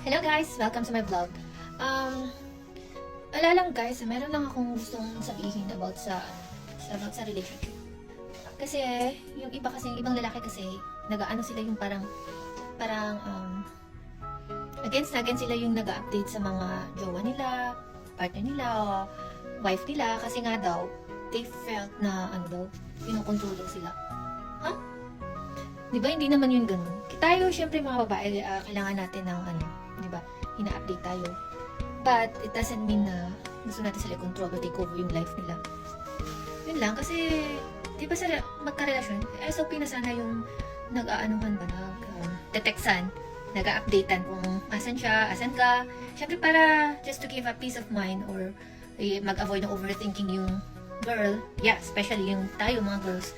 Hello guys! Welcome to my vlog. Wala lang guys, meron lang akong gustong sabihin about sa relationship. Kasi, yung iba kasi, yung ibang lalaki kasi, nag-aano sila yung against na against sila yung nag-update sa mga jowa nila, partner nila, o wife nila, kasi nga daw, they felt na, kinukontrol daw sila. Huh? Di ba, hindi naman yun ganun. Tayo, syempre mga babae, kailangan natin ng di ba, ina-update tayo. But, it doesn't mean na gusto natin sila control o take over yung life nila. Yun lang, kasi, di ba sa magkarelasyon, SOP na sana yung nag-aanuhan ba, nag-detectan, nag-updatean kung asan siya, asan ka. Syempre para just to give a peace of mind or mag-avoid ng overthinking yung girl, yeah, especially yung tayo mga girls,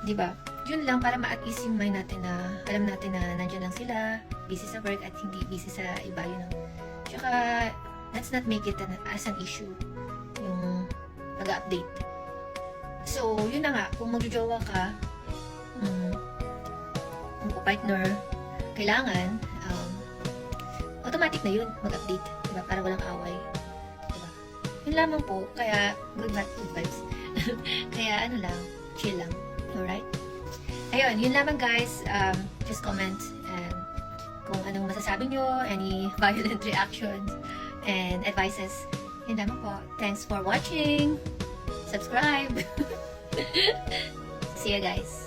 di ba? Yun lang para ma-at-ease yung mind natin na alam natin na nandiyan lang sila, busy sa work at hindi busy sa iba yun. Tsaka, let's not make it as an issue yung mag-update. So, yun na nga, kung magjojowa ka, kung partner, kailangan, automatic na yun, mag-update, diba? Para walang away, diba? Yun lamang po, kaya good vibes. Kaya chill lang, alright? Ayun, yun lamang guys, just comment kung anong masasabi nyo, any violent reactions and advices. Yun lamang po. Thanks for watching. Subscribe. See you guys.